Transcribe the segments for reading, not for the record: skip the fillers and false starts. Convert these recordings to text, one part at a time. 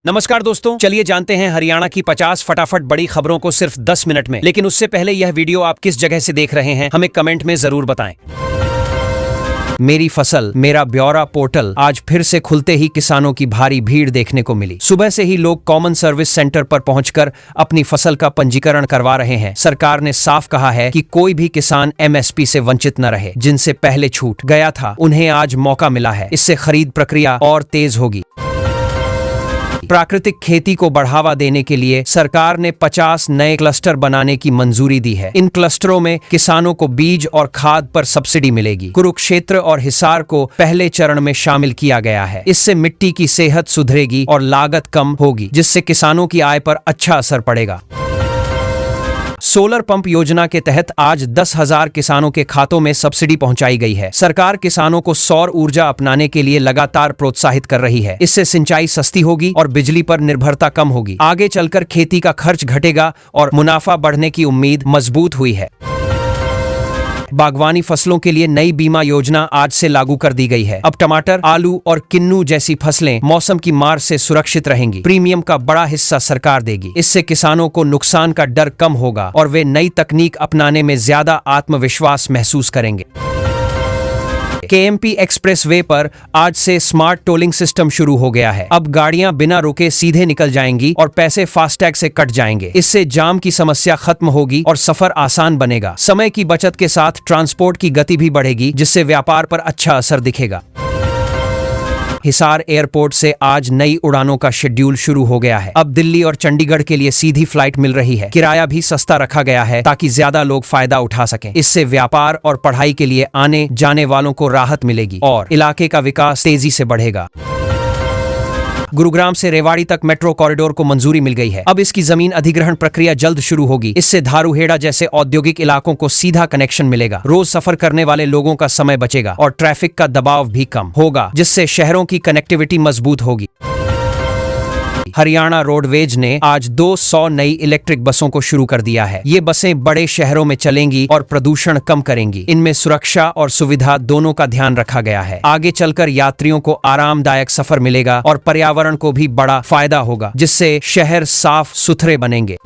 नमस्कार दोस्तों, चलिए जानते हैं हरियाणा की 50 फटाफट बड़ी खबरों को सिर्फ 10 मिनट में। लेकिन उससे पहले यह वीडियो आप किस जगह से देख रहे हैं हमें कमेंट में जरूर बताएं। मेरी फसल मेरा ब्यौरा पोर्टल आज फिर से खुलते ही किसानों की भारी भीड़ देखने को मिली। सुबह से ही लोग कॉमन सर्विस सेंटर पर पहुंचकर अपनी फसल का पंजीकरण करवा रहे हैं। सरकार ने साफ कहा है कि कोई भी किसान एमएसपी से वंचित न रहे। जिनसे पहले छूट गया था उन्हें आज मौका मिला है। इससे खरीद प्रक्रिया और तेज होगी। प्राकृतिक खेती को बढ़ावा देने के लिए सरकार ने 50 नए क्लस्टर बनाने की मंजूरी दी है। इन क्लस्टरों में किसानों को बीज और खाद पर सब्सिडी मिलेगी। कुरुक्षेत्र और हिसार को पहले चरण में शामिल किया गया है। इससे मिट्टी की सेहत सुधरेगी और लागत कम होगी, जिससे किसानों की आय पर अच्छा असर पड़ेगा। सोलर पंप योजना के तहत आज 10,000 किसानों के खातों में सब्सिडी पहुंचाई गई है। सरकार किसानों को सौर ऊर्जा अपनाने के लिए लगातार प्रोत्साहित कर रही है। इससे सिंचाई सस्ती होगी और बिजली पर निर्भरता कम होगी। आगे चलकर खेती का खर्च घटेगा और मुनाफा बढ़ने की उम्मीद मजबूत हुई है। बागवानी फसलों के लिए नई बीमा योजना आज से लागू कर दी गई है। अब टमाटर, आलू और किन्नू जैसी फसलें मौसम की मार से सुरक्षित रहेंगी। प्रीमियम का बड़ा हिस्सा सरकार देगी। इससे किसानों को नुकसान का डर कम होगा और वे नई तकनीक अपनाने में ज्यादा आत्मविश्वास महसूस करेंगे। केएमपी एक्सप्रेस वे पर आज से स्मार्ट टोलिंग सिस्टम शुरू हो गया है। अब गाड़ियां बिना रुके सीधे निकल जाएंगी और पैसे फास्टैग से कट जाएंगे। इससे जाम की समस्या खत्म होगी और सफर आसान बनेगा। समय की बचत के साथ ट्रांसपोर्ट की गति भी बढ़ेगी, जिससे व्यापार पर अच्छा असर दिखेगा। हिसार एयरपोर्ट से आज नई उड़ानों का शेड्यूल शुरू हो गया है। अब दिल्ली और चंडीगढ़ के लिए सीधी फ्लाइट मिल रही है। किराया भी सस्ता रखा गया है ताकि ज्यादा लोग फायदा उठा सकें। इससे व्यापार और पढ़ाई के लिए आने जाने वालों को राहत मिलेगी और इलाके का विकास तेजी से बढ़ेगा। गुरुग्राम से रेवाड़ी तक मेट्रो कॉरिडोर को मंजूरी मिल गई है। अब इसकी जमीन अधिग्रहण प्रक्रिया जल्द शुरू होगी। इससे धारूहेड़ा जैसे औद्योगिक इलाकों को सीधा कनेक्शन मिलेगा। रोज सफर करने वाले लोगों का समय बचेगा और ट्रैफिक का दबाव भी कम होगा, जिससे शहरों की कनेक्टिविटी मजबूत होगी। हरियाणा रोडवेज ने आज 200 नई इलेक्ट्रिक बसों को शुरू कर दिया है। ये बसें बड़े शहरों में चलेंगी और प्रदूषण कम करेंगी। इनमें सुरक्षा और सुविधा दोनों का ध्यान रखा गया है। आगे चलकर यात्रियों को आरामदायक सफर मिलेगा और पर्यावरण को भी बड़ा फायदा होगा, जिससे शहर साफ सुथरे बनेंगे।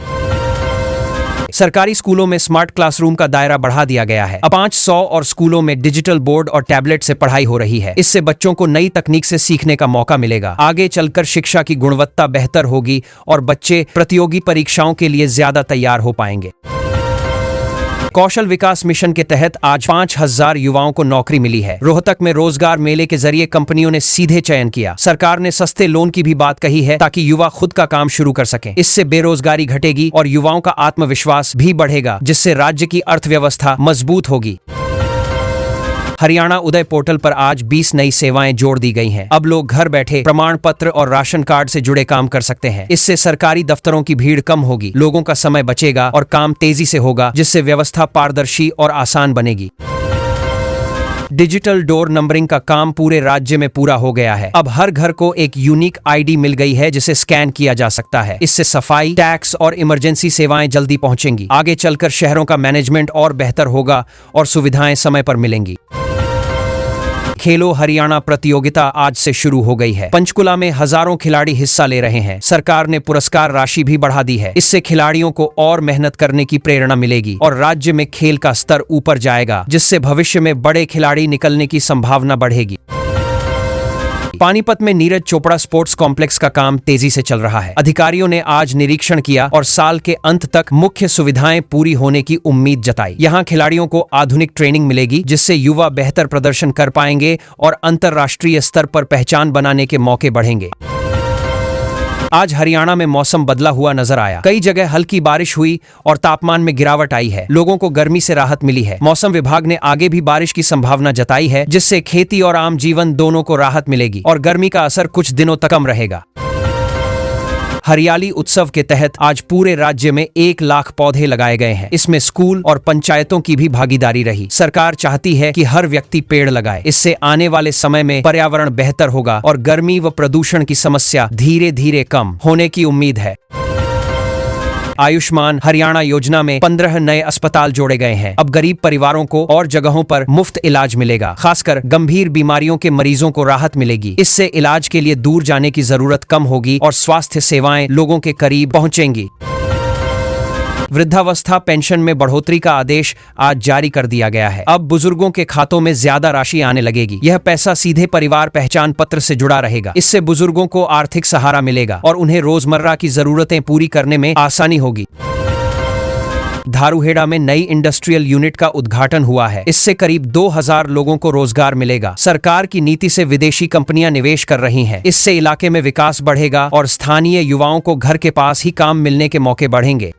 सरकारी स्कूलों में स्मार्ट क्लासरूम का दायरा बढ़ा दिया गया है। अब 500 और स्कूलों में डिजिटल बोर्ड और टैबलेट से पढ़ाई हो रही है। इससे बच्चों को नई तकनीक से सीखने का मौका मिलेगा। आगे चलकर शिक्षा की गुणवत्ता बेहतर होगी और बच्चे प्रतियोगी परीक्षाओं के लिए ज्यादा तैयार हो पाएंगे। कौशल विकास मिशन के तहत आज 5,000 युवाओं को नौकरी मिली है। रोहतक में रोजगार मेले के जरिए कंपनियों ने सीधे चयन किया। सरकार ने सस्ते लोन की भी बात कही है ताकि युवा खुद का काम शुरू कर सकें। इससे बेरोजगारी घटेगी और युवाओं का आत्मविश्वास भी बढ़ेगा, जिससे राज्य की अर्थव्यवस्था मजबूत होगी। हरियाणा उदय पोर्टल पर आज 20 नई सेवाएं जोड़ दी गई हैं। अब लोग घर बैठे प्रमाण पत्र और राशन कार्ड से जुड़े काम कर सकते हैं। इससे सरकारी दफ्तरों की भीड़ कम होगी, लोगों का समय बचेगा और काम तेजी से होगा, जिससे व्यवस्था पारदर्शी और आसान बनेगी। डिजिटल डोर नंबरिंग का काम पूरे राज्य में पूरा हो गया है। अब हर घर को एक यूनिक आईडी मिल गई है, जिसे स्कैन किया जा सकता है। इससे सफाई, टैक्स और इमरजेंसी सेवाएं जल्दी पहुंचेंगी। आगे चलकर शहरों का मैनेजमेंट और बेहतर होगा और सुविधाएं समय पर मिलेंगी। खेलो हरियाणा प्रतियोगिता आज से शुरू हो गई है। पंचकुला में हजारों खिलाड़ी हिस्सा ले रहे हैं। सरकार ने पुरस्कार राशि भी बढ़ा दी है। इससे खिलाड़ियों को और मेहनत करने की प्रेरणा मिलेगी और राज्य में खेल का स्तर ऊपर जाएगा, जिससे भविष्य में बड़े खिलाड़ी निकलने की संभावना बढ़ेगी। पानीपत में नीरज चोपड़ा स्पोर्ट्स कॉम्प्लेक्स का काम तेजी से चल रहा है। अधिकारियों ने आज निरीक्षण किया और साल के अंत तक मुख्य सुविधाएं पूरी होने की उम्मीद जताई। यहां खिलाड़ियों को आधुनिक ट्रेनिंग मिलेगी, जिससे युवा बेहतर प्रदर्शन कर पाएंगे और अंतर्राष्ट्रीय स्तर पर पहचान बनाने के मौके बढ़ेंगे। आज हरियाणा में मौसम बदला हुआ नजर आया। कई जगह हल्की बारिश हुई और तापमान में गिरावट आई है। लोगों को गर्मी से राहत मिली है। मौसम विभाग ने आगे भी बारिश की संभावना जताई है, जिससे खेती और आम जीवन दोनों को राहत मिलेगी और गर्मी का असर कुछ दिनों तक कम रहेगा। हरियाली उत्सव के तहत आज पूरे राज्य में 1 लाख पौधे लगाए गए हैं। इसमें स्कूल और पंचायतों की भी भागीदारी रही। सरकार चाहती है कि हर व्यक्ति पेड़ लगाए। इससे आने वाले समय में पर्यावरण बेहतर होगा और गर्मी व प्रदूषण की समस्या धीरे धीरे कम होने की उम्मीद है। आयुष्मान हरियाणा योजना में 15 नए अस्पताल जोड़े गए हैं। अब गरीब परिवारों को और जगहों पर मुफ्त इलाज मिलेगा। खासकर गंभीर बीमारियों के मरीजों को राहत मिलेगी। इससे इलाज के लिए दूर जाने की जरूरत कम होगी और स्वास्थ्य सेवाएं लोगों के करीब पहुंचेंगी। वृद्धावस्था पेंशन में बढ़ोतरी का आदेश आज जारी कर दिया गया है। अब बुजुर्गों के खातों में ज्यादा राशि आने लगेगी। यह पैसा सीधे परिवार पहचान पत्र से जुड़ा रहेगा। इससे बुजुर्गों को आर्थिक सहारा मिलेगा और उन्हें रोजमर्रा की जरूरतें पूरी करने में आसानी होगी। धारूहेड़ा में नई इंडस्ट्रियल यूनिट का उद्घाटन हुआ है। इससे करीब 2000 लोगों को रोजगार मिलेगा। सरकार की नीति से विदेशी कंपनियां निवेश कर रही हैं। इससे इलाके में विकास बढ़ेगा और स्थानीय युवाओं को घर के पास ही काम मिलने के मौके बढ़ेंगे।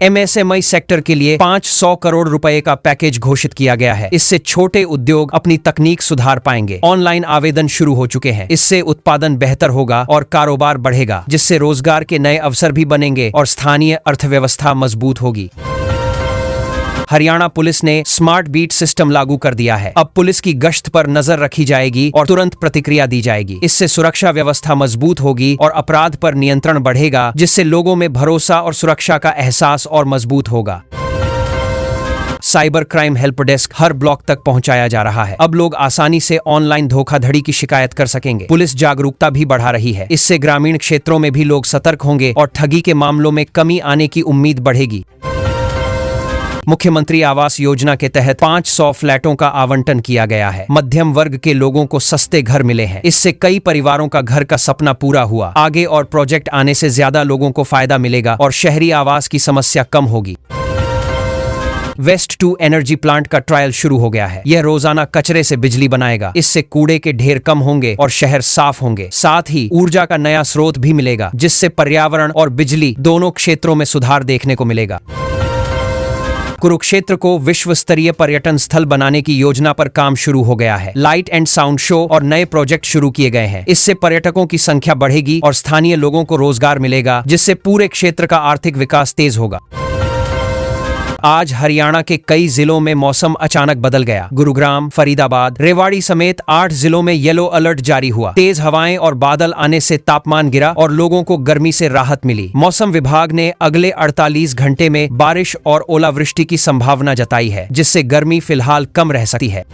MSME सेक्टर के लिए 500 करोड़ रुपए का पैकेज घोषित किया गया है। इससे छोटे उद्योग अपनी तकनीक सुधार पाएंगे। ऑनलाइन आवेदन शुरू हो चुके हैं। इससे उत्पादन बेहतर होगा और कारोबार बढ़ेगा, जिससे रोजगार के नए अवसर भी बनेंगे और स्थानीय अर्थव्यवस्था मजबूत होगी। हरियाणा पुलिस ने स्मार्ट बीट सिस्टम लागू कर दिया है। अब पुलिस की गश्त पर नजर रखी जाएगी और तुरंत प्रतिक्रिया दी जाएगी। इससे सुरक्षा व्यवस्था मजबूत होगी और अपराध पर नियंत्रण बढ़ेगा, जिससे लोगों में भरोसा और सुरक्षा का एहसास और मजबूत होगा। साइबर क्राइम हेल्प डेस्क हर ब्लॉक तक पहुंचाया जा रहा है। अब लोग आसानी से ऑनलाइन धोखाधड़ी की शिकायत कर सकेंगे। पुलिस जागरूकता भी बढ़ा रही है। इससे ग्रामीण क्षेत्रों में भी लोग सतर्क होंगे और ठगी के मामलों में कमी आने की उम्मीद बढ़ेगी। मुख्यमंत्री आवास योजना के तहत 500 फ्लैटों का आवंटन किया गया है। मध्यम वर्ग के लोगों को सस्ते घर मिले हैं। इससे कई परिवारों का घर का सपना पूरा हुआ। आगे और प्रोजेक्ट आने से ज्यादा लोगों को फायदा मिलेगा और शहरी आवास की समस्या कम होगी। वेस्ट टू एनर्जी प्लांट का ट्रायल शुरू हो गया है। यह रोजाना कचरे से बिजली बनाएगा। इससे कूड़े के ढेर कम होंगे और शहर साफ होंगे। साथ ही ऊर्जा का नया स्रोत भी मिलेगा, जिससे पर्यावरण और बिजली दोनों क्षेत्रों में सुधार देखने को मिलेगा। कुरुक्षेत्र को विश्व स्तरीय पर्यटन स्थल बनाने की योजना पर काम शुरू हो गया है। लाइट एंड साउंड शो और नए प्रोजेक्ट शुरू किए गए हैं। इससे पर्यटकों की संख्या बढ़ेगी और स्थानीय लोगों को रोजगार मिलेगा, जिससे पूरे क्षेत्र का आर्थिक विकास तेज होगा। आज हरियाणा के कई जिलों में मौसम अचानक बदल गया। गुरुग्राम, फरीदाबाद, रेवाड़ी समेत 8 जिलों में येलो अलर्ट जारी हुआ। तेज हवाएं और बादल आने से तापमान गिरा और लोगों को गर्मी से राहत मिली। मौसम विभाग ने अगले 48 घंटे में बारिश और ओलावृष्टि की संभावना जताई है, जिससे गर्मी फिलहाल कम रह सकती है।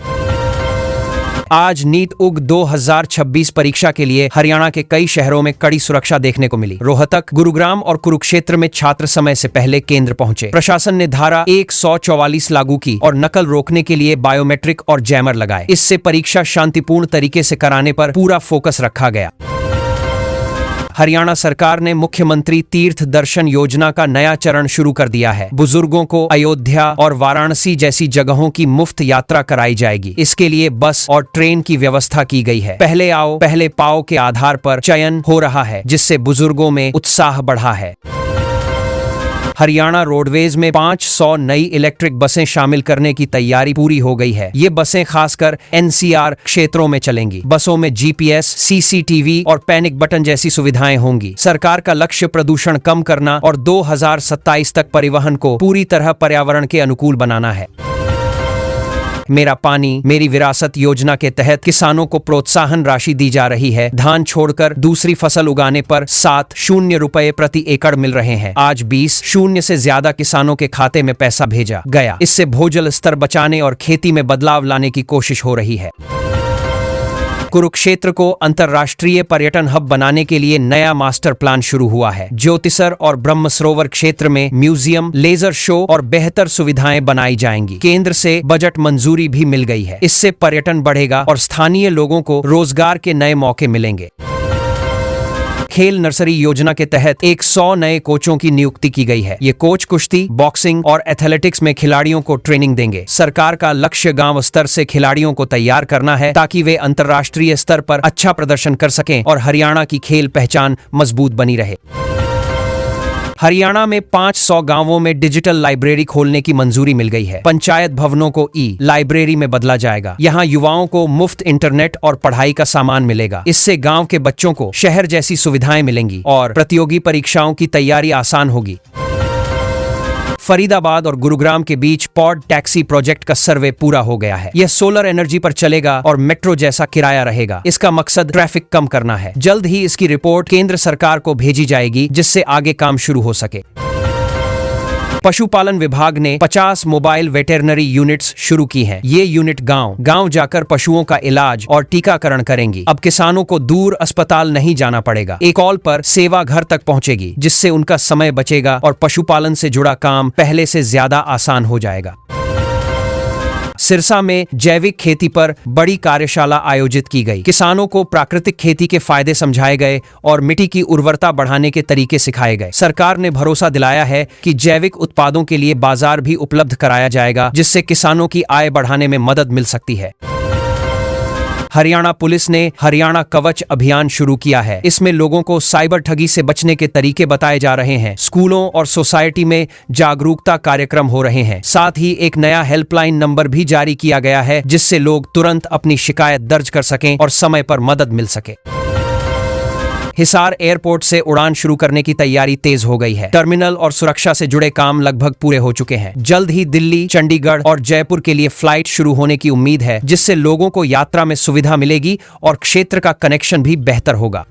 आज नीट उग 2026 परीक्षा के लिए हरियाणा के कई शहरों में कड़ी सुरक्षा देखने को मिली। रोहतक, गुरुग्राम और कुरुक्षेत्र में छात्र समय से पहले केंद्र पहुंचे। प्रशासन ने धारा 144 लागू की और नकल रोकने के लिए बायोमेट्रिक और जैमर लगाए। इससे परीक्षा शांतिपूर्ण तरीके से कराने पर पूरा फोकस रखा गया। हरियाणा सरकार ने मुख्यमंत्री तीर्थ दर्शन योजना का नया चरण शुरू कर दिया है। बुजुर्गों को अयोध्या और वाराणसी जैसी जगहों की मुफ्त यात्रा कराई जाएगी। इसके लिए बस और ट्रेन की व्यवस्था की गई है। पहले आओ पहले पाओ के आधार पर चयन हो रहा है, जिससे बुजुर्गों में उत्साह बढ़ा है। हरियाणा रोडवेज में 500 नई इलेक्ट्रिक बसें शामिल करने की तैयारी पूरी हो गई है। ये बसें खासकर NCR क्षेत्रों में चलेंगी। बसों में GPS, CCTV और पैनिक बटन जैसी सुविधाएं होंगी। सरकार का लक्ष्य प्रदूषण कम करना और 2027 तक परिवहन को पूरी तरह पर्यावरण के अनुकूल बनाना है। मेरा पानी मेरी विरासत योजना के तहत किसानों को प्रोत्साहन राशि दी जा रही है। धान छोड़कर दूसरी फसल उगाने पर 7 रुपए प्रति एकड़ मिल रहे हैं। आज 20 से ज्यादा किसानों के खाते में पैसा भेजा गया। इससे भूजल स्तर बचाने और खेती में बदलाव लाने की कोशिश हो रही है। कुरुक्षेत्र को अंतर्राष्ट्रीय पर्यटन हब बनाने के लिए नया मास्टर प्लान शुरू हुआ है। ज्योतिसर और ब्रह्म सरोवर क्षेत्र में म्यूजियम, लेजर शो और बेहतर सुविधाएं बनाई जाएंगी। केंद्र से बजट मंजूरी भी मिल गई है। इससे पर्यटन बढ़ेगा और स्थानीय लोगों को रोजगार के नए मौके मिलेंगे। खेल नर्सरी योजना के तहत 100 नए कोचों की नियुक्ति की गई है। ये कोच कुश्ती, बॉक्सिंग और एथलेटिक्स में खिलाड़ियों को ट्रेनिंग देंगे। सरकार का लक्ष्य गांव स्तर से खिलाड़ियों को तैयार करना है, ताकि वे अंतर्राष्ट्रीय स्तर पर अच्छा प्रदर्शन कर सकें और हरियाणा की खेल पहचान मजबूत बनी रहे। हरियाणा में 500 गांवों में डिजिटल लाइब्रेरी खोलने की मंजूरी मिल गई है। पंचायत भवनों को लाइब्रेरी में बदला जाएगा। यहाँ युवाओं को मुफ्त इंटरनेट और पढ़ाई का सामान मिलेगा। इससे गांव के बच्चों को शहर जैसी सुविधाएं मिलेंगी और प्रतियोगी परीक्षाओं की तैयारी आसान होगी। फरीदाबाद और गुरुग्राम के बीच पॉड टैक्सी प्रोजेक्ट का सर्वे पूरा हो गया है। यह सोलर एनर्जी पर चलेगा और मेट्रो जैसा किराया रहेगा। इसका मकसद ट्रैफिक कम करना है। जल्द ही इसकी रिपोर्ट केंद्र सरकार को भेजी जाएगी, जिससे आगे काम शुरू हो सके। पशुपालन विभाग ने 50 मोबाइल वेटरनरी यूनिट्स शुरू की हैं। ये यूनिट गांव जाकर पशुओं का इलाज और टीकाकरण करेंगी। अब किसानों को दूर अस्पताल नहीं जाना पड़ेगा। एक कॉल पर सेवा घर तक पहुंचेगी, जिससे उनका समय बचेगा और पशुपालन से जुड़ा काम पहले से ज्यादा आसान हो जाएगा। सिरसा में जैविक खेती पर बड़ी कार्यशाला आयोजित की गई। किसानों को प्राकृतिक खेती के फायदे समझाए गए और मिट्टी की उर्वरता बढ़ाने के तरीके सिखाए गए। सरकार ने भरोसा दिलाया है कि जैविक उत्पादों के लिए बाजार भी उपलब्ध कराया जाएगा, जिससे किसानों की आय बढ़ाने में मदद मिल सकती है। हरियाणा पुलिस ने हरियाणा कवच अभियान शुरू किया है। इसमें लोगों को साइबर ठगी से बचने के तरीके बताए जा रहे हैं। स्कूलों और सोसाइटी में जागरूकता कार्यक्रम हो रहे हैं। साथ ही एक नया हेल्पलाइन नंबर भी जारी किया गया है, जिससे लोग तुरंत अपनी शिकायत दर्ज कर सकें और समय पर मदद मिल सके। हिसार एयरपोर्ट से उड़ान शुरू करने की तैयारी तेज हो गई है। टर्मिनल और सुरक्षा से जुड़े काम लगभग पूरे हो चुके हैं। जल्द ही दिल्ली, चंडीगढ़ और जयपुर के लिए फ्लाइट शुरू होने की उम्मीद है, जिससे लोगों को यात्रा में सुविधा मिलेगी और क्षेत्र का कनेक्शन भी बेहतर होगा।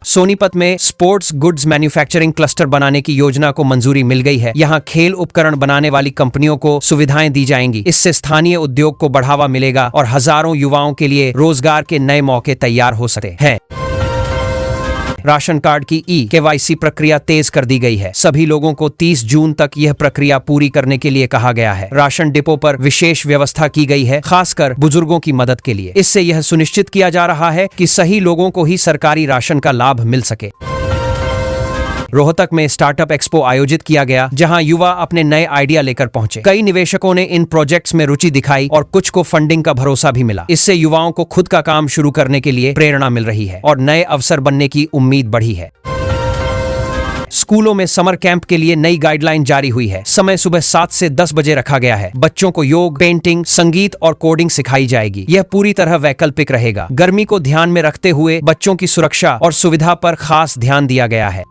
सोनीपत में स्पोर्ट्स गुड्स मैन्युफैक्चरिंग क्लस्टर बनाने की योजना को मंजूरी मिल गई है। यहां खेल उपकरण बनाने वाली कंपनियों को सुविधाएं दी जाएंगी। इससे स्थानीय उद्योग को बढ़ावा मिलेगा और हजारों युवाओं के लिए रोजगार के नए मौके तैयार हो सकते हैं। राशन कार्ड की KYC प्रक्रिया तेज कर दी गई है। सभी लोगों को 30 जून तक यह प्रक्रिया पूरी करने के लिए कहा गया है। राशन डिपो पर विशेष व्यवस्था की गई है, खासकर बुजुर्गों की मदद के लिए। इससे यह सुनिश्चित किया जा रहा है कि सही लोगों को ही सरकारी राशन का लाभ मिल सके। रोहतक में स्टार्टअप एक्सपो आयोजित किया गया, जहां युवा अपने नए आइडिया लेकर पहुंचे। कई निवेशकों ने इन प्रोजेक्ट्स में रुचि दिखाई और कुछ को फंडिंग का भरोसा भी मिला। इससे युवाओं को खुद का काम शुरू करने के लिए प्रेरणा मिल रही है और नए अवसर बनने की उम्मीद बढ़ी है। स्कूलों में समर कैंप के लिए नई गाइडलाइन जारी हुई है। समय सुबह 7 से 10 बजे रखा गया है। बच्चों को योग, पेंटिंग, संगीत और कोडिंग सिखाई जाएगी। यह पूरी तरह वैकल्पिक रहेगा। गर्मी को ध्यान में रखते हुए बच्चों की सुरक्षा और सुविधा पर खास ध्यान दिया गया है।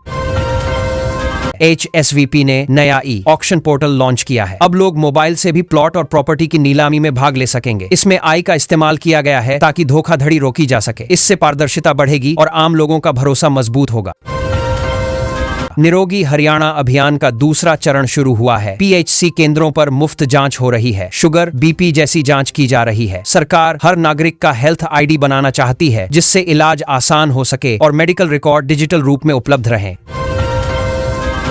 HSVP ने नया ऑक्शन पोर्टल लॉन्च किया है। अब लोग मोबाइल से भी प्लॉट और प्रॉपर्टी की नीलामी में भाग ले सकेंगे। इसमें AI का इस्तेमाल किया गया है ताकि धोखाधड़ी रोकी जा सके। इससे पारदर्शिता बढ़ेगी और आम लोगों का भरोसा मजबूत होगा। निरोगी हरियाणा अभियान का दूसरा चरण शुरू हुआ है। PHC केंद्रों पर मुफ्त जांच हो रही है। शुगर, BP जैसी जांच की जा रही है। सरकार हर नागरिक का हेल्थ ID बनाना चाहती है, जिससे इलाज आसान हो सके और मेडिकल रिकॉर्ड डिजिटल रूप में उपलब्ध रहें।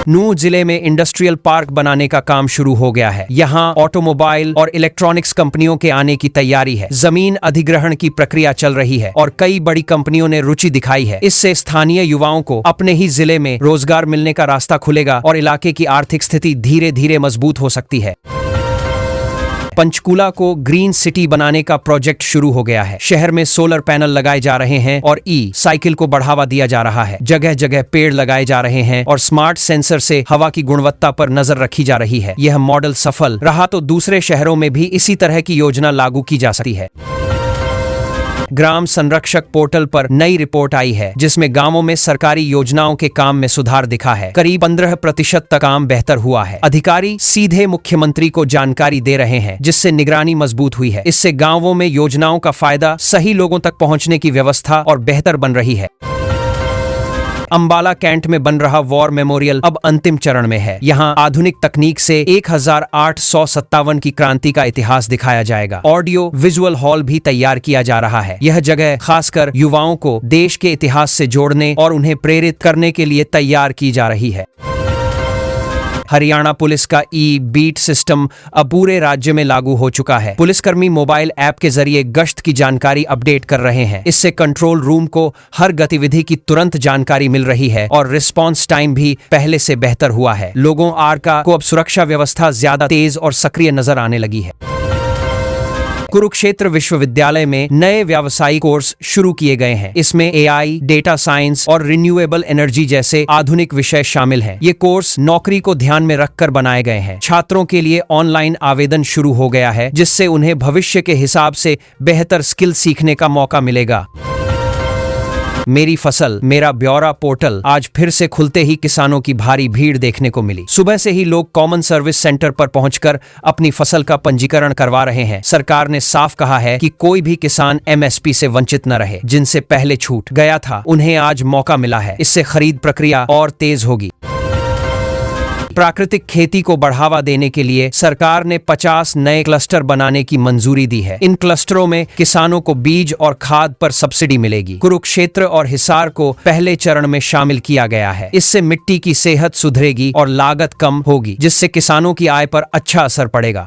नूंह जिले में इंडस्ट्रियल पार्क बनाने का काम शुरू हो गया है। यहाँ ऑटोमोबाइल और इलेक्ट्रॉनिक्स कंपनियों के आने की तैयारी है। जमीन अधिग्रहण की प्रक्रिया चल रही है और कई बड़ी कंपनियों ने रुचि दिखाई है। इससे स्थानीय युवाओं को अपने ही जिले में रोजगार मिलने का रास्ता खुलेगा और इलाके की आर्थिक स्थिति धीरे धीरे मजबूत हो सकती है। पंचकूला को ग्रीन सिटी बनाने का प्रोजेक्ट शुरू हो गया है। शहर में सोलर पैनल लगाए जा रहे हैं और साइकिल को बढ़ावा दिया जा रहा है। जगह जगह पेड़ लगाए जा रहे हैं और स्मार्ट सेंसर से हवा की गुणवत्ता पर नजर रखी जा रही है। यह मॉडल सफल रहा तो दूसरे शहरों में भी इसी तरह की योजना लागू की जा सकती है। ग्राम संरक्षक पोर्टल पर नई रिपोर्ट आई है, जिसमें गांवों में सरकारी योजनाओं के काम में सुधार दिखा है। करीब 15% तक काम बेहतर हुआ है। अधिकारी सीधे मुख्यमंत्री को जानकारी दे रहे हैं, जिससे निगरानी मजबूत हुई है। इससे गांवों में योजनाओं का फायदा सही लोगों तक पहुंचने की व्यवस्था और बेहतर बन रही है। अंबाला कैंट में बन रहा वॉर मेमोरियल अब अंतिम चरण में है। यहाँ आधुनिक तकनीक से 1857 की क्रांति का इतिहास दिखाया जाएगा। ऑडियो विजुअल हॉल भी तैयार किया जा रहा है। यह जगह खासकर युवाओं को देश के इतिहास से जोड़ने और उन्हें प्रेरित करने के लिए तैयार की जा रही है। हरियाणा पुलिस का बीट सिस्टम अब पूरे राज्य में लागू हो चुका है। पुलिसकर्मी मोबाइल ऐप के जरिए गश्त की जानकारी अपडेट कर रहे हैं। इससे कंट्रोल रूम को हर गतिविधि की तुरंत जानकारी मिल रही है और रिस्पांस टाइम भी पहले से बेहतर हुआ है। लोगों को अब सुरक्षा व्यवस्था ज्यादा तेज और सक्रिय नजर आने लगी है। कुरुक्षेत्र विश्वविद्यालय में नए व्यावसायिक कोर्स शुरू किए गए हैं। इसमें AI, डेटा साइंस और रिन्यूएबल एनर्जी जैसे आधुनिक विषय शामिल हैं। ये कोर्स नौकरी को ध्यान में रखकर बनाए गए हैं। छात्रों के लिए ऑनलाइन आवेदन शुरू हो गया है, जिससे उन्हें भविष्य के हिसाब से बेहतर स्किल सीखने का मौका मिलेगा। मेरी फसल मेरा ब्यौरा पोर्टल आज फिर से खुलते ही किसानों की भारी भीड़ देखने को मिली। सुबह से ही लोग कॉमन सर्विस सेंटर पर पहुंचकर अपनी फसल का पंजीकरण करवा रहे हैं। सरकार ने साफ कहा है कि कोई भी किसान एमएसपी से वंचित न रहे। जिनसे पहले छूट गया था उन्हें आज मौका मिला है। इससे खरीद प्रक्रिया और तेज होगी। प्राकृतिक खेती को बढ़ावा देने के लिए सरकार ने 50 नए क्लस्टर बनाने की मंजूरी दी है। इन क्लस्टरों में किसानों को बीज और खाद पर सब्सिडी मिलेगी। कुरुक्षेत्र और हिसार को पहले चरण में शामिल किया गया है। इससे मिट्टी की सेहत सुधरेगी और लागत कम होगी, जिससे किसानों की आय पर अच्छा असर पड़ेगा।